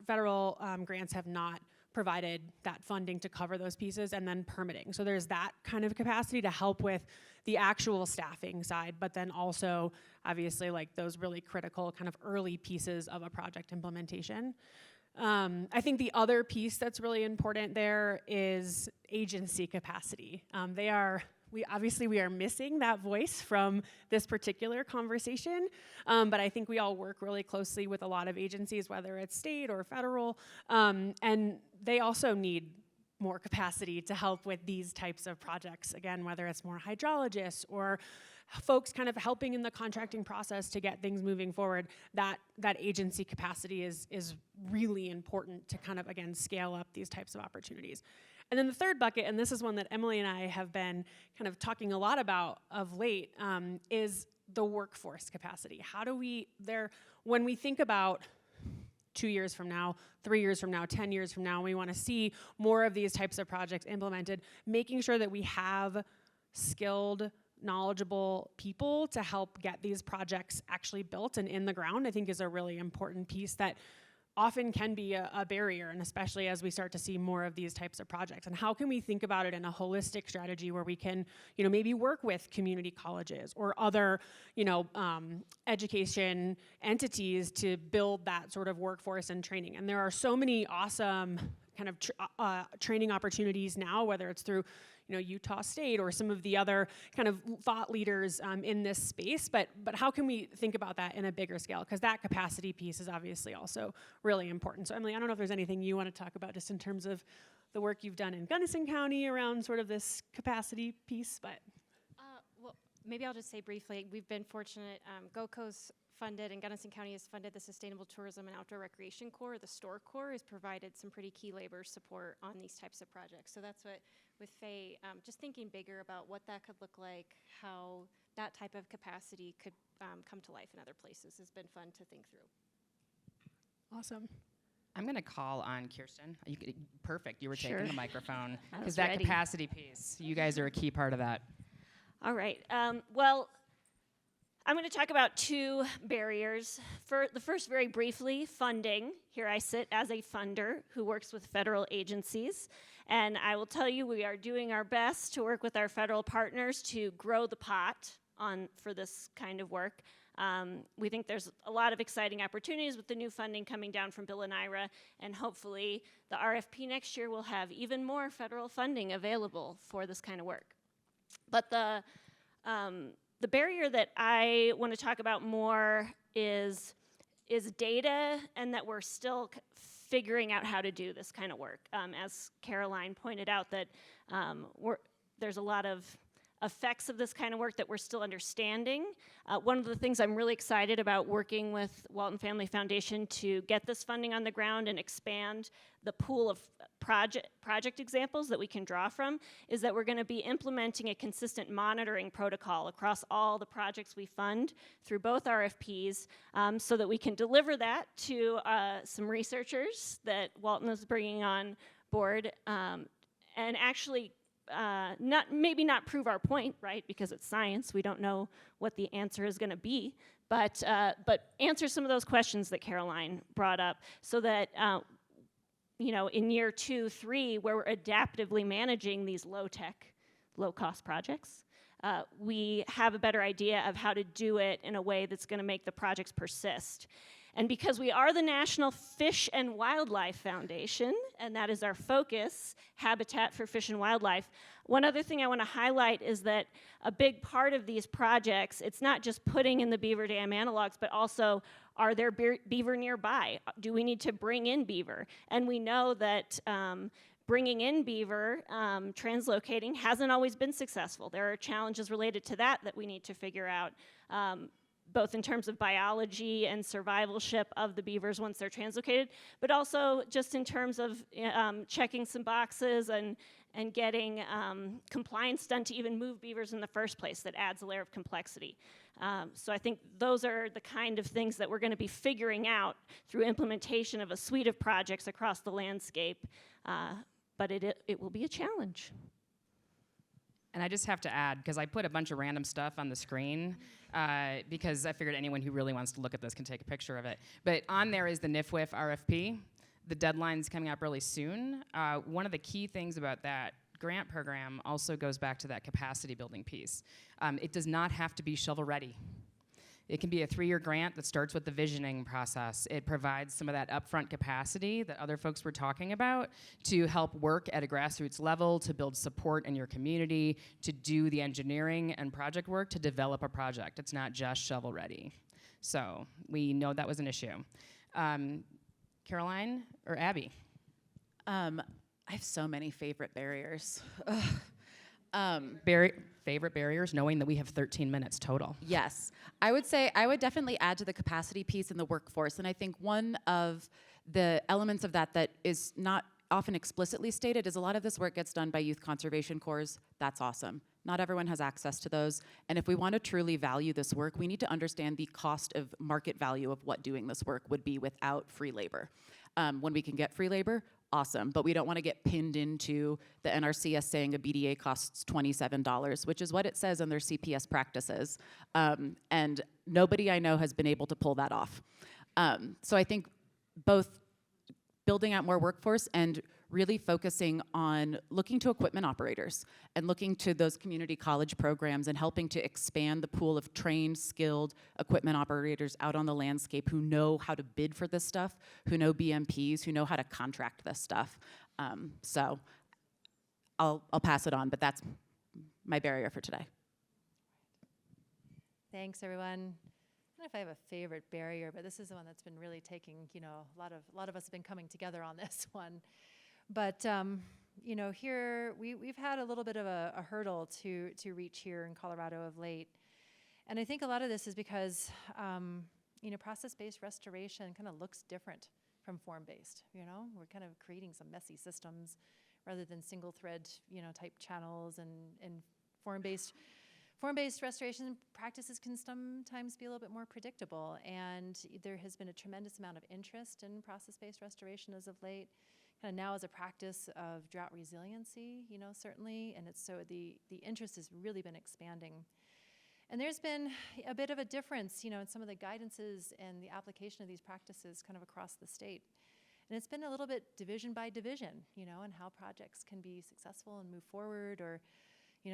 federal grants have not provided that funding to cover those pieces, and then permitting. So there's that kind of capacity to help with the actual staffing side, but then also obviously like those really critical kind of early pieces of a project implementation. I think the other piece that's really important there is agency capacity. We are missing that voice from this particular conversation, but I think we all work really closely with a lot of agencies, whether it's state or federal, and they also need more capacity to help with these types of projects. Again, whether it's more hydrologists or folks kind of helping in the contracting process to get things moving forward, that agency capacity is really important to kind of, again, scale up these types of opportunities. And then the third bucket, and this is one that Emily and I have been kind of talking a lot about of late, is the workforce capacity. How do when we think about 2 years from now, 3 years from now, 10 years from now, we want to see more of these types of projects implemented, making sure that we have skilled, knowledgeable people to help get these projects actually built and in the ground, I think is a really important piece that often can be a barrier, and especially as we start to see more of these types of projects. And how can we think about it in a holistic strategy where we can, maybe work with community colleges or other, education entities to build that sort of workforce and training. And there are so many awesome kind of training opportunities now, whether it's through Utah State or some of the other kind of thought leaders in this space, but how can we think about that in a bigger scale? Because that capacity piece is obviously also really important. So Emily, I don't know if there's anything you want to talk about just in terms of the work you've done in Gunnison County around sort of this capacity piece, but. Well, maybe I'll just say briefly, we've been fortunate, GOCO's funded and Gunnison County has funded the Sustainable Tourism and Outdoor Recreation Corps. The STORE Corps has provided some pretty key labor support on these types of projects. So that's what, with Faye, just thinking bigger about what that could look like, how that type of capacity could come to life in other places has been fun to think through. Awesome. I'm going to call on Kirsten. Perfect. You were Sure. taking the microphone. I Because was that ready. capacity piece, you guys are a key part of that. All right. Well, I'm going to talk about two barriers. For the first, very briefly, funding. Here I sit as a funder who works with federal agencies. And I will tell you, we are doing our best to work with our federal partners to grow the pot for this kind of work. We think there's a lot of exciting opportunities with the new funding coming down from Bill and Ira, and hopefully the RFP next year will have even more federal funding available for this kind of work. But the barrier that I want to talk about more is data, and that we're still figuring out how to do this kind of work. As Caroline pointed out, that there's a lot of effects of this kind of work that we're still understanding. One of the things I'm really excited about working with Walton Family Foundation to get this funding on the ground and expand the pool of project examples that we can draw from is that we're going to be implementing a consistent monitoring protocol across all the projects we fund through both RFPs, so that we can deliver that to some researchers that Walton is bringing on board, and actually maybe not prove our point, right? Because it's science, we don't know what the answer is going to be, but answer some of those questions that Caroline brought up, so that in year 2, 3, where we're adaptively managing these low-tech, low-cost projects, we have a better idea of how to do it in a way that's going to make the projects persist. And because we are the National Fish and Wildlife Foundation, and that is our focus, Habitat for Fish and Wildlife, one other thing I want to highlight is that a big part of these projects, it's not just putting in the beaver dam analogs, but also, are there beaver nearby? Do we need to bring in beaver? And we know that bringing in beaver, translocating, hasn't always been successful. There are challenges related to that we need to figure out, both in terms of biology and survivalship of the beavers once they're translocated, but also just in terms of checking some boxes and getting compliance done to even move beavers in the first place. That adds a layer of complexity. So I think those are the kind of things that we're going to be figuring out through implementation of a suite of projects across the landscape, but it will be a challenge. And I just have to add, because I put a bunch of random stuff on the screen, because I figured anyone who really wants to look at this can take a picture of it. But on there is the NIFWIF RFP. The deadline's coming up really soon. One of the key things about that grant program also goes back to that capacity building piece. It does not have to be shovel ready. It can be a 3-year grant that starts with the visioning process. It provides some of that upfront capacity that other folks were talking about to help work at a grassroots level, to build support in your community, to do the engineering and project work to develop a project. It's not just shovel ready. So we know that was an issue. Caroline or Abby? I have so many favorite barriers. Favorite barriers, knowing that we have 13 minutes total. Yes. I would say I would definitely add to the capacity piece in the workforce. And I think one of the elements of that is not often explicitly stated is a lot of this work gets done by youth conservation corps. That's awesome. Not everyone has access to those. And if we want to truly value this work, we need to understand the cost of market value of what doing this work would be without free labor. When we can get free labor, awesome, but we don't want to get pinned into the NRCS saying a BDA costs $27, which is what it says in their CPS practices. And nobody I know has been able to pull that off. So I think both building out more workforce and really focusing on looking to equipment operators and looking to those community college programs and helping to expand the pool of trained, skilled equipment operators out on the landscape who know how to bid for this stuff, who know BMPs, who know how to contract this stuff. So I'll pass it on, but that's my barrier for today. Thanks, everyone. I don't know if I have a favorite barrier, but this is the one that's been really taking, a lot of us have been coming together on this one. But here we've had a little bit of a hurdle to reach here in Colorado of late, and I think a lot of this is because process-based restoration kind of looks different from form-based. We're kind of creating some messy systems rather than single-thread type channels, and form-based restoration practices can sometimes be a little bit more predictable. And there has been a tremendous amount of interest in process-based restoration as of late. Kind of now as a practice of drought resiliency, certainly, and the interest has really been expanding. And there's been a bit of a difference, in some of the guidances and the application of these practices kind of across the state. And it's been a little bit division by division, and how projects can be successful and move forward, or,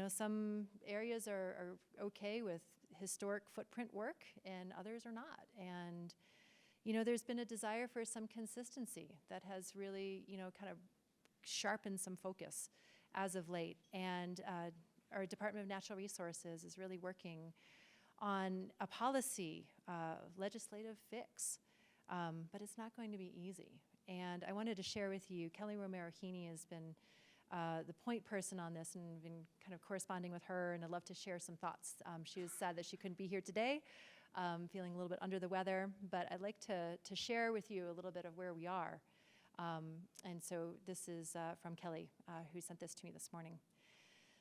some areas are okay with historic footprint work and others are not. And there's been a desire for some consistency that has really, kind of sharpened some focus as of late. And our Department of Natural Resources is really working on a policy legislative fix, but it's not going to be easy. And I wanted to share with you, Kelly Romero-Heaney has been the point person on this, and been kind of corresponding with her, and I'd love to share some thoughts. She was sad that she couldn't be here today. Feeling a little bit under the weather, but I'd like to share with you a little bit of where we are. And so this is from Kelly, who sent this to me this morning.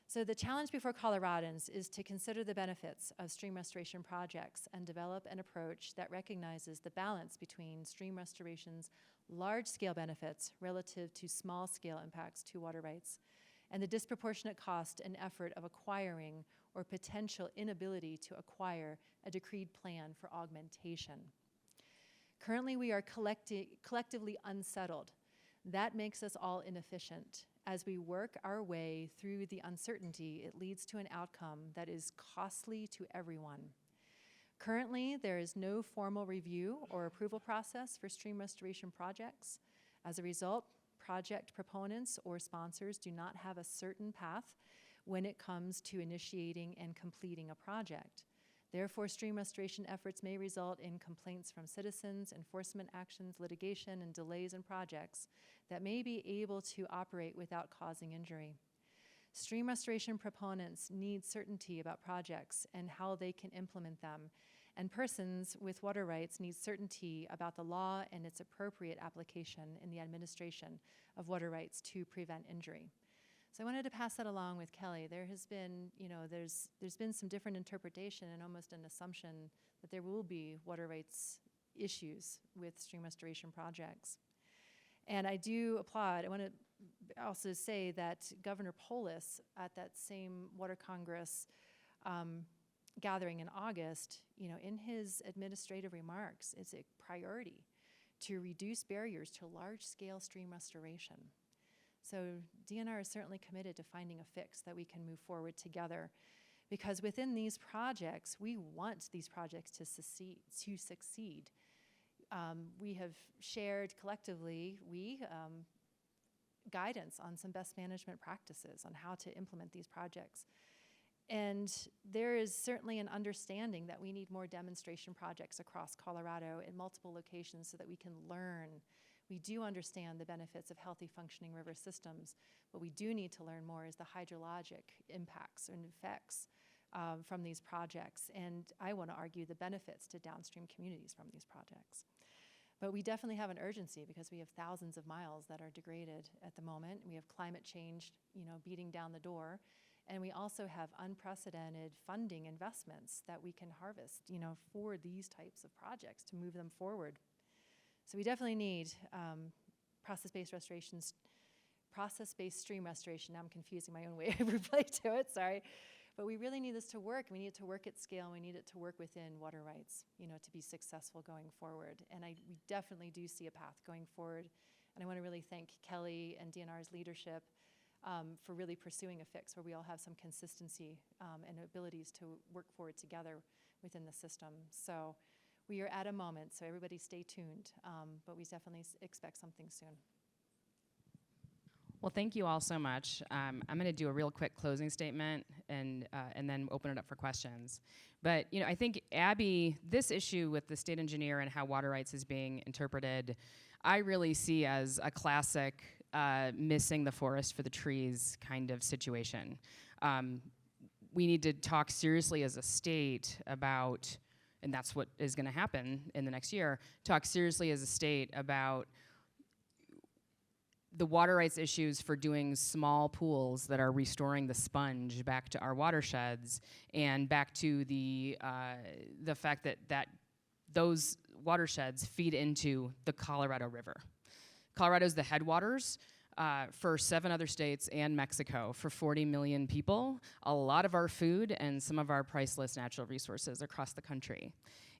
So the challenge before Coloradans is to consider the benefits of stream restoration projects and develop an approach that recognizes the balance between stream restoration's large-scale benefits relative to small-scale impacts to water rights, and the disproportionate cost and effort of acquiring or potential inability to acquire a decreed plan for augmentation. Currently, we are collectively unsettled That makes us all inefficient. As we work our way through the uncertainty, it leads to an outcome that is costly to everyone. Currently, there is no formal review or approval process for stream restoration projects. As a result, project proponents or sponsors do not have a certain path when it comes to initiating and completing a project. Therefore, stream restoration efforts may result in complaints from citizens, enforcement actions, litigation, and delays in projects that may be able to operate without causing injury. Stream restoration proponents need certainty about projects and how they can implement them, and persons with water rights need certainty about the law and its appropriate application in the administration of water rights to prevent injury. So I wanted to pass that along with Kelly. There has been, there's been some different interpretation and almost an assumption that there will be water rights issues with stream restoration projects. And I do applaud. I want to also say that Governor Polis at that same Water Congress gathering in August, in his administrative remarks, it's a priority to reduce barriers to large-scale stream restoration. So DNR is certainly committed to finding a fix that we can move forward together, because within these projects, we want these projects to succeed. We have shared collectively, guidance on some best management practices on how to implement these projects. And there is certainly an understanding that we need more demonstration projects across Colorado in multiple locations so that we can learn. We do understand the benefits of healthy functioning river systems. What we do need to learn more is the hydrologic impacts and effects from these projects. And I want to argue the benefits to downstream communities from these projects. But we definitely have an urgency because we have thousands of miles that are degraded at the moment. We have climate change, beating down the door. And we also have unprecedented funding investments that we can harvest, for these types of projects to move them forward. So we definitely need process-based stream restoration. Now I'm confusing my own way of reply to it, sorry. But we really need this to work. We need it to work at scale. And we need it to work within water rights, to be successful going forward. And we definitely do see a path going forward. And I want to really thank Kelly and DNR's leadership for really pursuing a fix where we all have some consistency and abilities to work forward together within the system. So we are at a moment, so everybody stay tuned, but we definitely expect something soon. Well, thank you all so much. I'm going to do a real quick closing statement and then open it up for questions. But I think, Abby, this issue with the state engineer and how water rights is being interpreted, I really see as a classic missing the forest for the trees kind of situation. We need to talk seriously as a state about, and that's what is going to happen in the next year, talk seriously as a state about the water rights issues for doing small pools that are restoring the sponge back to our watersheds and back to the fact that those watersheds feed into the Colorado River. Colorado's the headwaters for 7 other states and Mexico for 40 million people, a lot of our food and some of our priceless natural resources across the country.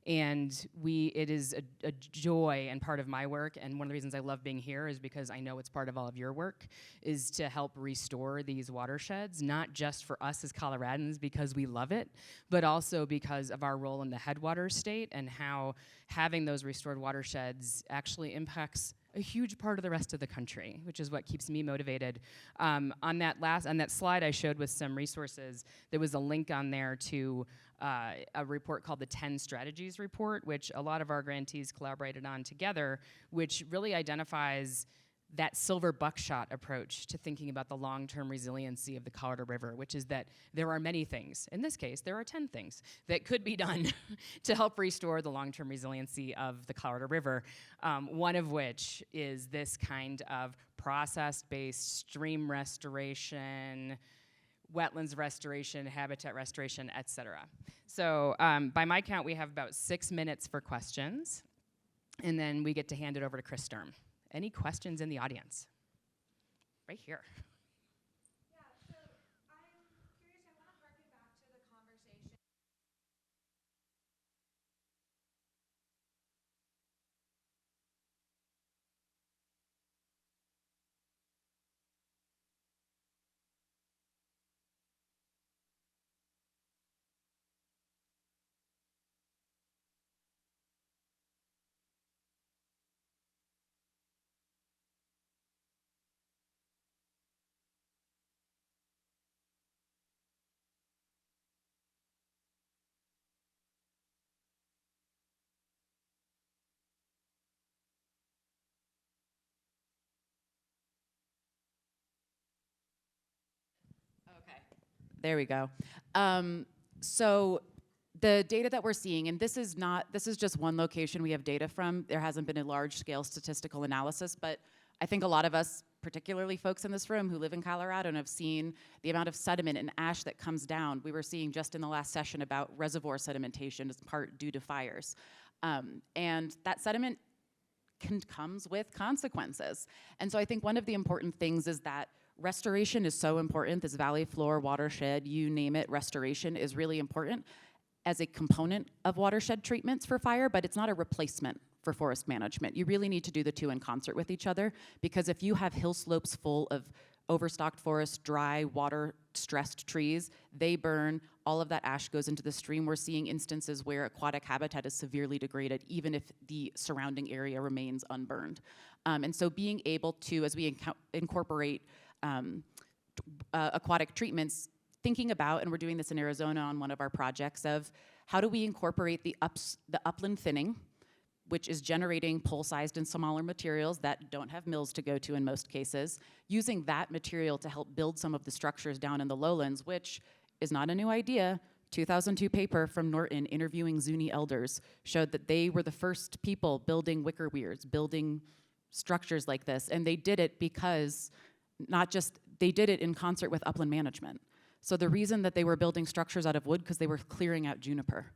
And it is a joy and part of my work, and one of the reasons I love being here is because I know it's part of all of your work, is to help restore these watersheds, not just for us as Coloradans because we love it, but also because of our role in the headwaters state and how having those restored watersheds actually impacts a huge part of the rest of the country, which is what keeps me motivated. On that slide I showed with some resources, there was a link on there to a report called the 10 Strategies Report, which a lot of our grantees collaborated on together, which really identifies that silver buckshot approach to thinking about the long-term resiliency of the Colorado River, which is that there are many things. In this case, there are 10 things that could be done to help restore the long-term resiliency of the Colorado River, one of which is this kind of process-based stream restoration, wetlands restoration, habitat restoration, et cetera. So by my count, we have about 6 minutes for questions, and then we get to hand it over to Chris Sturm. Any questions in the audience? Right here. Yeah, so I'm curious, I want to harken back to the conversation. There we go. So the data that we're seeing, and this is just one location we have data from. There hasn't been a large-scale statistical analysis, but I think a lot of us, particularly folks in this room who live in Colorado and have seen the amount of sediment and ash that comes down. We were seeing just in the last session about reservoir sedimentation as part due to fires. And that sediment comes with consequences. And so I think one of the important things is that restoration is so important. This valley floor, watershed, you name it, restoration is really important as a component of watershed treatments for fire, but it's not a replacement for forest management. You really need to do the two in concert with each other, because if you have hill slopes full of overstocked forest, dry, water-stressed trees, they burn, all of that ash goes into the stream. We're seeing instances where aquatic habitat is severely degraded, even if the surrounding area remains unburned. And so being able to, as we incorporate aquatic treatments, thinking about, and we're doing this in Arizona on one of our projects, of how do we incorporate the upland thinning, which is generating pole-sized and smaller materials that don't have mills to go to in most cases, using that material to help build some of the structures down in the lowlands, which is not a new idea. 2002 paper from Norton interviewing Zuni elders showed that they were the first people building wicker weirs, building structures like this, and they did it because they did it in concert with upland management. So the reason that they were building structures out of wood, because they were clearing out juniper.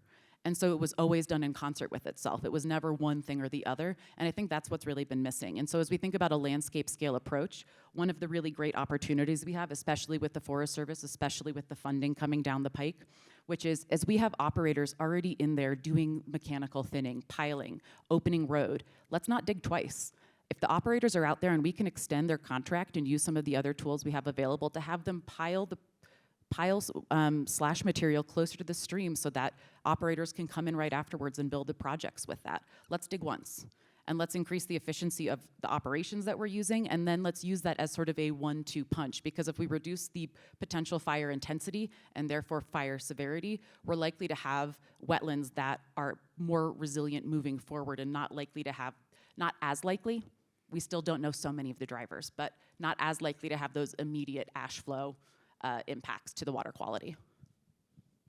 And so it was always done in concert with itself. It was never one thing or the other. And I think that's what's really been missing. And so as we think about a landscape scale approach, one of the really great opportunities we have, especially with the Forest Service, especially with the funding coming down the pike, which is as we have operators already in there doing mechanical thinning, piling, opening road, let's not dig twice. If the operators are out there and we can extend their contract and use some of the other tools we have available to have them pile slash material closer to the stream so that operators can come in right afterwards and build the projects with that. Let's dig once. And let's increase the efficiency of the operations that we're using, and then let's use that as sort of a 1-2 punch, because if we reduce the potential fire intensity and therefore fire severity, we're likely to have wetlands that are more resilient moving forward and not as likely, we still don't know so many of the drivers, but not as likely to have those immediate ash flow impacts to the water quality.